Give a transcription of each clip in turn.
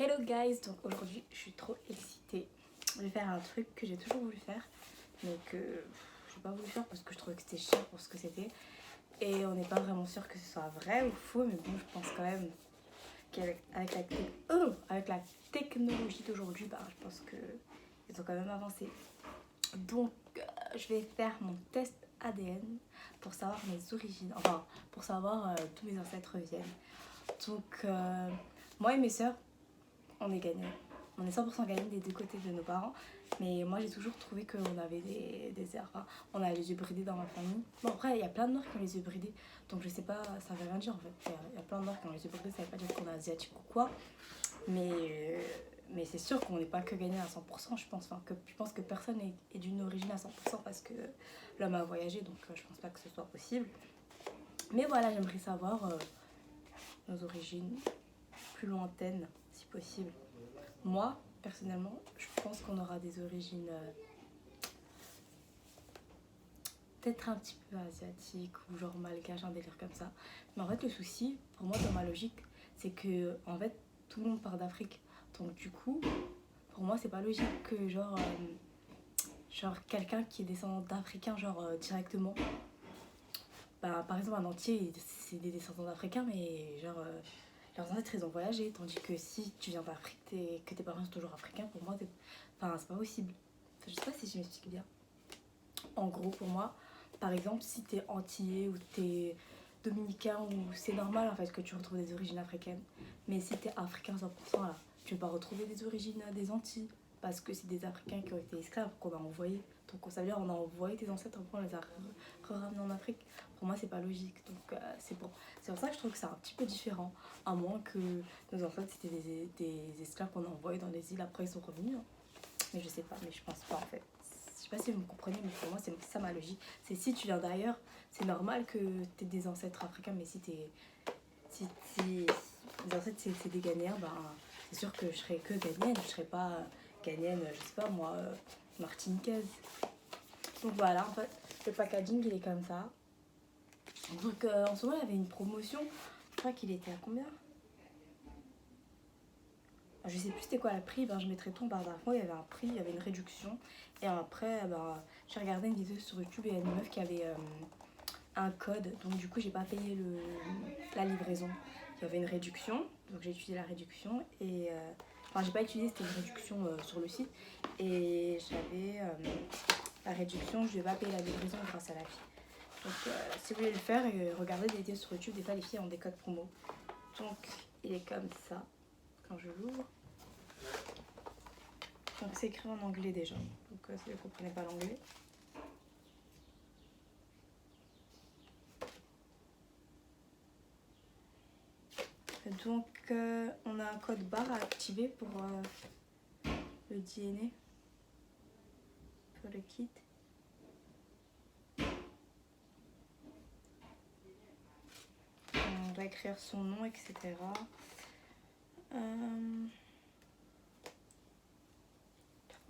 Hello guys, donc aujourd'hui je suis trop excitée. Je vais faire un truc que j'ai toujours voulu faire, mais que j'ai pas voulu faire parce que je trouvais que c'était cher pour ce que c'était. Et on n'est pas vraiment sûr que ce soit vrai ou faux, mais bon, je pense quand même avec la technologie d'aujourd'hui, bah, je pense qu'ils ont quand même avancé. Donc je vais faire mon test ADN pour savoir mes origines, enfin pour savoir d'où mes ancêtres viennent. Donc moi et mes sœurs, on est gagnants. On est 100% gagnants des deux côtés de nos parents. Mais moi, j'ai toujours trouvé qu'on avait des airs. Enfin, on a les yeux bridés dans ma famille. Bon, après, il y a plein de Noirs qui ont les yeux bridés. Donc, je sais pas, ça veut rien dire en fait. Il y a plein de Noirs qui ont les yeux bridés, ça veut pas dire qu'on est asiatique ou quoi. Mais c'est sûr qu'on n'est pas que gagné à 100%, je pense. Enfin, je pense que personne est d'une origine à 100% parce que l'homme a voyagé. Donc, je pense pas que ce soit possible. Mais voilà, j'aimerais savoir nos origines plus lointaines, si possible. Moi, personnellement, je pense qu'on aura des origines peut-être un petit peu asiatiques ou genre malgaches, un délire comme ça. Mais en fait, le souci, pour moi, dans ma logique, c'est que en fait, tout le monde part d'Afrique. Donc du coup, pour moi, c'est pas logique que genre quelqu'un qui est descendant d'Africains, directement. Bah, par exemple, un entier, c'est des descendants d'Africains, mais leurs ancêtres, ils ont voyagé. Tandis que si tu viens d'Afrique et que tes parents sont toujours africains, pour moi, enfin, c'est pas possible. Enfin, je sais pas si je m'explique bien. En gros, pour moi, par exemple, si t'es antillais ou t'es dominicain, ou c'est normal en fait que tu retrouves des origines africaines. Mais si t'es africain 100%, là, tu vas pas retrouver des origines des Antilles. Parce que c'est des Africains qui ont été esclaves qu'on a envoyés. Donc ça veut dire qu'on a envoyé tes ancêtres, après on les a ramenés en Afrique. Pour moi, c'est pas logique. Donc c'est pour ça que je trouve que c'est un petit peu différent. À moins que nos ancêtres, c'était des esclaves qu'on a envoyés dans les îles, après ils sont revenus. Hein. Mais je sais pas, mais je pense pas en fait. Je sais pas si vous me comprenez, mais pour moi, c'est ça ma logique. C'est si tu viens d'ailleurs, c'est normal que t'aies des ancêtres africains, mais si les ancêtres c'est des Ghanéens, ben c'est sûr que je serais que Ghanéenne, je serais pas Ghanéenne, je sais pas moi, martiniquaise. Donc voilà, en fait, le packaging il est comme ça. Donc en ce moment, il y avait une promotion, je crois qu'il était à combien? Je sais plus c'était quoi le prix, ben, je mettrai tout en barre d'infos, il y avait un prix, il y avait une réduction. Et après, ben, j'ai regardé une vidéo sur YouTube et il y a une meuf qui avait un code, donc du coup j'ai pas payé la livraison. Il y avait une réduction, donc j'ai utilisé la réduction et... enfin j'ai pas utilisé, c'était une réduction sur le site. Et j'avais la réduction, je devais pas payer la livraison grâce à la fille. Donc si vous voulez le faire, regardez des vidéos sur YouTube, des fois les filles ont des codes promo. Donc il est comme ça, quand je l'ouvre. Donc c'est écrit en anglais déjà, donc si vous ne comprenez pas l'anglais. Donc on a un code barre à activer pour le DNA, pour le kit. On doit écrire son nom, etc. On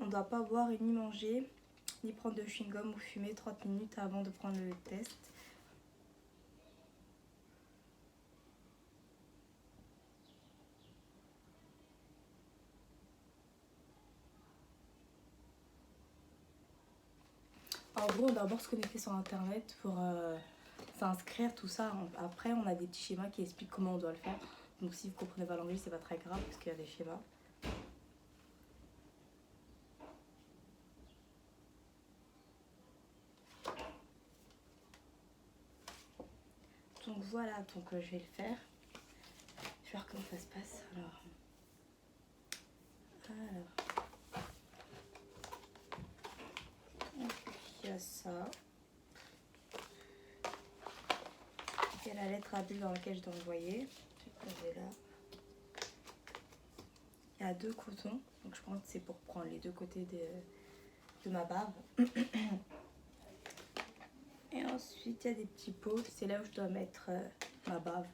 ne doit pas boire et ni manger, ni prendre de chewing-gum ou fumer 30 minutes avant de prendre le test. En gros, on doit d'abord se connecter sur internet pour s'inscrire, tout ça. Après, on a des petits schémas qui expliquent comment on doit le faire. Donc si vous comprenez pas l'anglais, c'est pas très grave parce qu'il y a des schémas. Donc voilà, donc je vais le faire. Je vais voir comment ça se passe. Alors. Donc, il y a ça. Il y a la lettre à bulle dans laquelle je dois envoyer. Je vais poser là. Il y a 2 cotons. Donc je pense que c'est pour prendre les 2 côtés de ma barbe. Et ensuite, il y a des petits pots. C'est là où je dois mettre ma bave.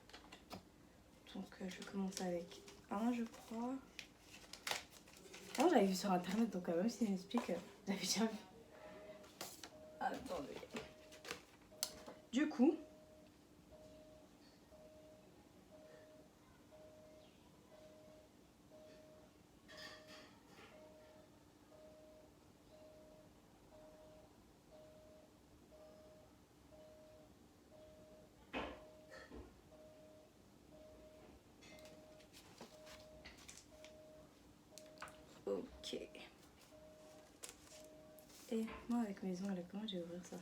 Donc, je commence avec un, je crois. Ah, j'avais vu sur internet, donc même si m'explique, j'avais déjà vu. Attendez. Du coup, Ok. Et moi avec mes ongles, comment je vais ouvrir ça?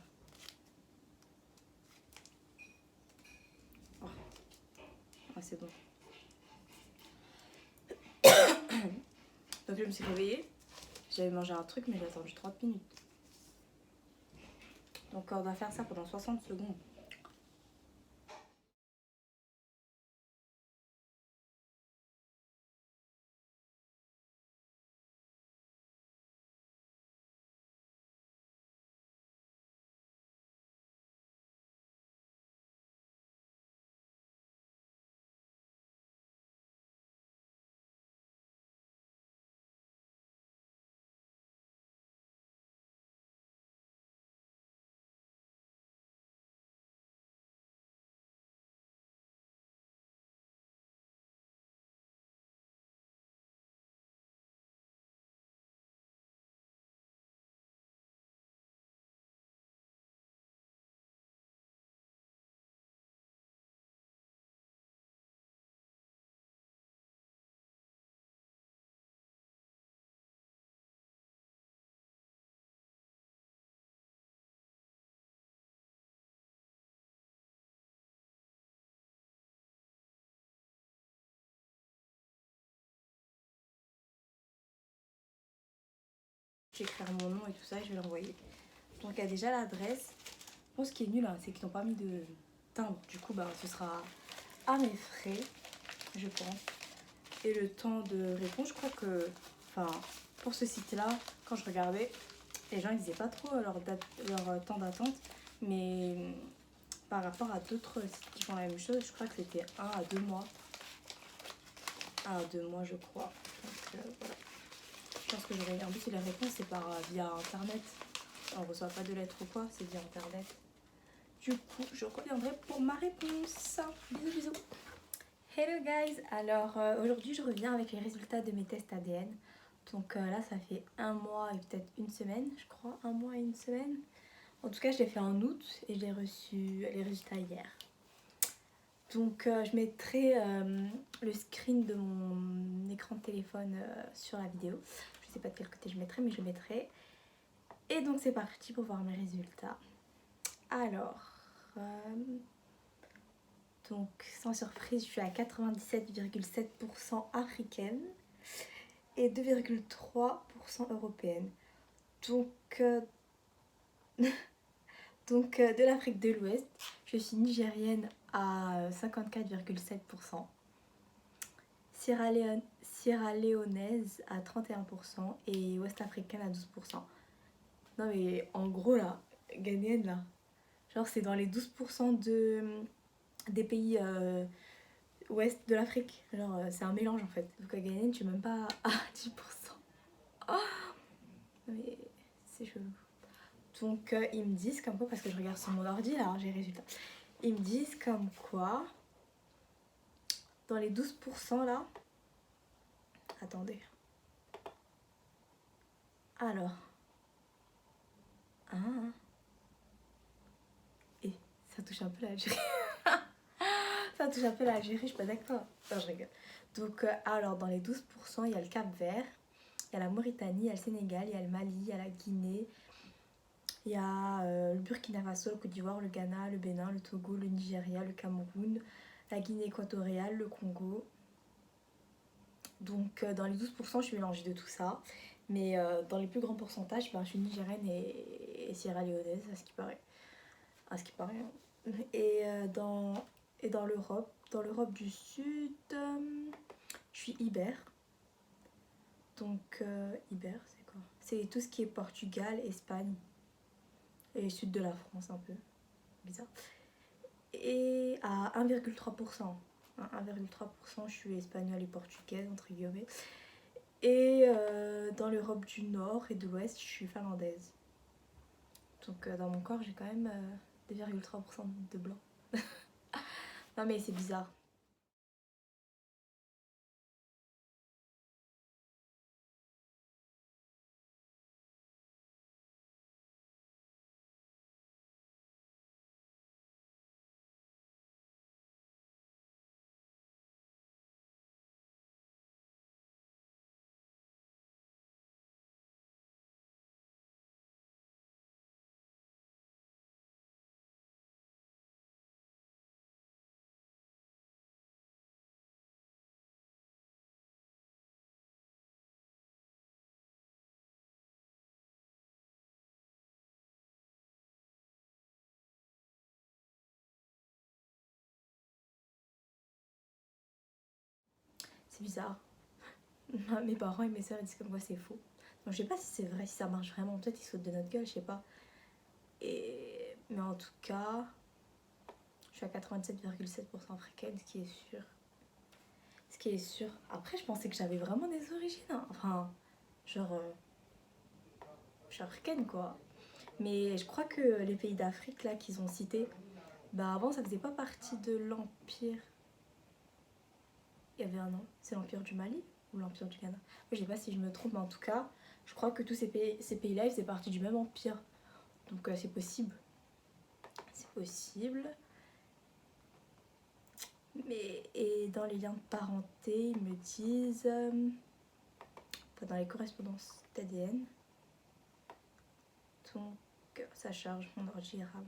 Oh, ah, c'est bon. Donc je me suis réveillée. J'avais mangé un truc mais j'ai attendu 30 minutes. Donc on doit faire ça pendant 60 secondes. J'écris mon nom et tout ça et je vais l'envoyer. Donc il y a déjà l'adresse. Bon, ce qui est nul, hein, c'est qu'ils n'ont pas mis de timbre. Du coup, bah, ce sera à mes frais, je pense. Et le temps de réponse, je crois que, enfin, pour ce site-là, quand je regardais, les gens ils disaient pas trop leur temps d'attente. Mais par rapport à d'autres sites qui font la même chose, je crois que c'était 1 à 2 mois. 1 à 2 mois, je crois. Donc voilà. Je pense que j'aurais. En plus, la réponse, c'est via internet. On ne reçoit pas de lettres ou quoi, c'est via internet. Du coup, je reviendrai pour ma réponse. Bisous, bisous. Hello guys, alors aujourd'hui je reviens avec les résultats de mes tests ADN. Donc là ça fait 1 mois et peut-être une semaine, je crois, 1 mois et une semaine. En tout cas je l'ai fait en août et j'ai reçu les résultats hier. Donc je mettrai le screen de mon écran de téléphone sur la vidéo. Je sais pas de quel côté je mettrai mais je le mettrai. Et donc c'est parti pour voir mes résultats. Alors... donc sans surprise, je suis à 97,7% africaine et 2,3% européenne. Donc, de l'Afrique de l'Ouest, je suis nigérienne à 54,7%, Sierra Léonaise à 31% et ouest africaine à 12%. Non mais en gros là, ghanéenne là, genre c'est dans les 12% des pays ouest de l'Afrique. Genre c'est un mélange en fait. Donc à ghanéenne tu es même pas à 10%. Oh, mais c'est chelou. Donc ils me disent comme quoi, parce que je regarde sur mon ordi là, j'ai les résultats. Ils me disent comme quoi, dans les 12% là, attendez. Alors, hein, et ça touche un peu l'Algérie. Ça touche un peu l'Algérie, je suis pas d'accord. Non, je rigole. Donc alors dans les 12%, il y a le Cap-Vert, il y a la Mauritanie, il y a le Sénégal, il y a le Mali, il y a la Guinée. Il y a le Burkina Faso, le Côte d'Ivoire, le Ghana, le Bénin, le Togo, le Nigeria, le Cameroun, la Guinée équatoriale, le Congo. Donc dans les 12%, je suis mélangée de tout ça. Mais dans les plus grands pourcentages, ben, je suis nigérienne et Sierra Léonaise, à ce qui paraît. À ce qui paraît. Hein. Et dans l'Europe du Sud, je suis Iber. Donc Iber, c'est quoi? C'est tout ce qui est Portugal, Espagne. Et sud de la France un peu, bizarre. Et à 1,3%. À 1,3%, je suis espagnole et portugaise, entre guillemets. Et dans l'Europe du Nord et de l'Ouest, je suis finlandaise. Donc dans mon corps, j'ai quand même 2,3% de blanc. Non mais c'est bizarre. C'est bizarre. Mes parents et mes soeurs disent comme quoi c'est faux. Donc je sais pas si c'est vrai, si ça marche vraiment. Peut-être ils sautent de notre gueule, je sais pas. Mais en tout cas, je suis à 87,7% africaine, ce qui est sûr. Ce qui est sûr. Après, je pensais que j'avais vraiment des origines, hein. Enfin, genre, je suis africaine quoi. Mais je crois que les pays d'Afrique là qu'ils ont cités, bah avant ça faisait pas partie de l'empire. Il y avait un nom, c'est l'empire du Mali ou l'empire du Ghana. Je sais pas si je me trompe, mais en tout cas, je crois que tous ces pays-là ils faisaient partie du même empire. Donc c'est possible. C'est possible. Et dans les liens de parenté, ils me disent, dans les correspondances d'ADN, donc ça charge mon ordi RAM.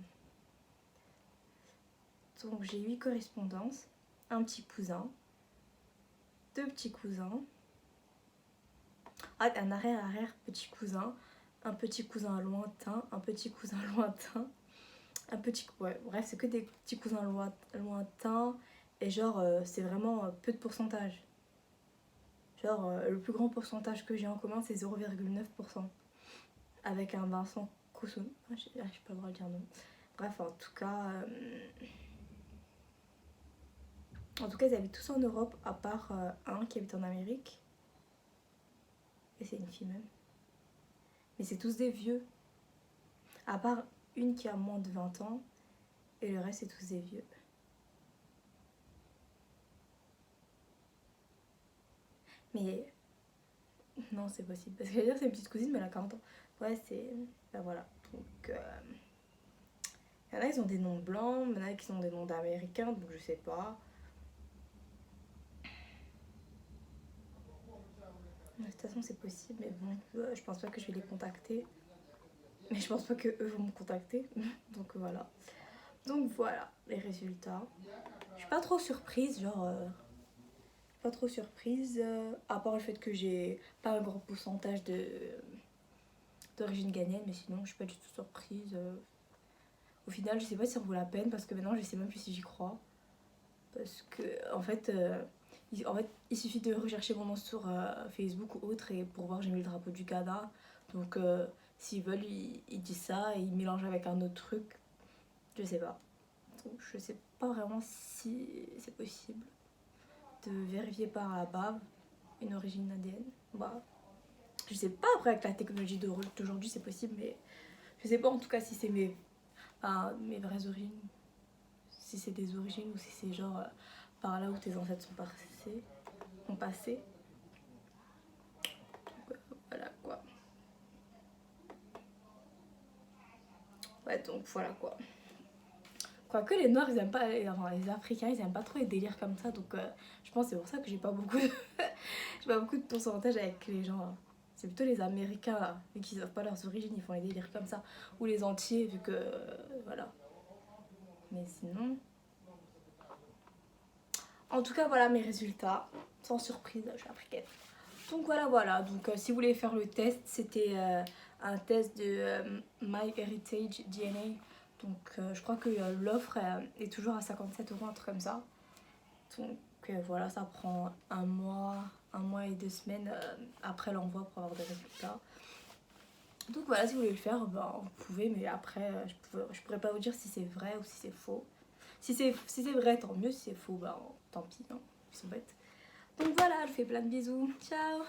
Donc j'ai 8 correspondances, un petit cousin, 2 petits cousins, un arrière-arrière petit cousin, un petit cousin lointain, un petit cousin lointain, un petit... Ouais, bref, c'est que des petits cousins lointains. Et genre, c'est vraiment peu de pourcentage. Genre, le plus grand pourcentage que j'ai en commun, c'est 0,9%. Avec un Vincent Cousson. J'ai pas le droit de dire non. Bref, en tout cas... ils habitent tous en Europe, à part un qui habite en Amérique. Et c'est une fille même. Mais c'est tous des vieux. À part une qui a moins de 20 ans. Et le reste, c'est tous des vieux. Mais non, c'est possible. Parce que j'allais dire c'est une petite cousine, mais elle a 40 ans. Ouais, c'est... Ben voilà. Donc... Il y en a, ils ont des noms blancs. Il y en a qui ont des noms d'américains, donc je sais pas. De toute façon, c'est possible, mais bon, je pense pas que je vais les contacter. Mais je pense pas que eux vont me contacter. Donc voilà. Donc voilà les résultats. Je suis pas trop surprise, genre... pas trop surprise, à part le fait que j'ai pas un grand pourcentage d'origine ghanéenne, mais sinon je suis pas du tout surprise. Au final, je sais pas si ça vaut la peine parce que maintenant je sais même plus si j'y crois. Parce que en fait, il suffit de rechercher mon nom sur Facebook ou autre et pour voir j'ai mis le drapeau du Ghana. Donc s'ils veulent, ils disent ça et ils mélangent avec un autre truc. Je sais pas. Donc je sais pas vraiment si c'est possible de vérifier par la bave une origine ADN. Bah, je sais pas après avec la technologie d'aujourd'hui c'est possible, mais je sais pas en tout cas si c'est mes vraies origines, si c'est des origines ou si c'est genre par là où tes ancêtres sont passés. Voilà quoi. Ouais, donc voilà quoi. Quoique les Noirs ils aiment pas, enfin, les Africains ils aiment pas trop les délires comme ça, donc je pense que c'est pour ça que j'ai pas beaucoup de j'ai pas beaucoup de pourcentage avec les gens. Hein. C'est plutôt les Américains là, vu qu'ils savent pas leurs origines, ils font les délires comme ça. Ou les entiers, vu que voilà. Mais sinon. En tout cas, voilà mes résultats. Sans surprise, je suis africaine. Donc voilà. Donc si vous voulez faire le test, c'était un test de MyHeritage DNA. Donc je crois que l'offre est toujours à 57 €, un truc comme ça. Donc voilà, ça prend un mois et 2 semaines après l'envoi pour avoir des résultats. Donc voilà, si vous voulez le faire, ben, vous pouvez, mais après je pourrais pas vous dire si c'est vrai ou si c'est faux. Si c'est vrai, tant mieux, si c'est faux, ben tant pis, non, ils sont bêtes. Donc voilà, je fais plein de bisous, ciao.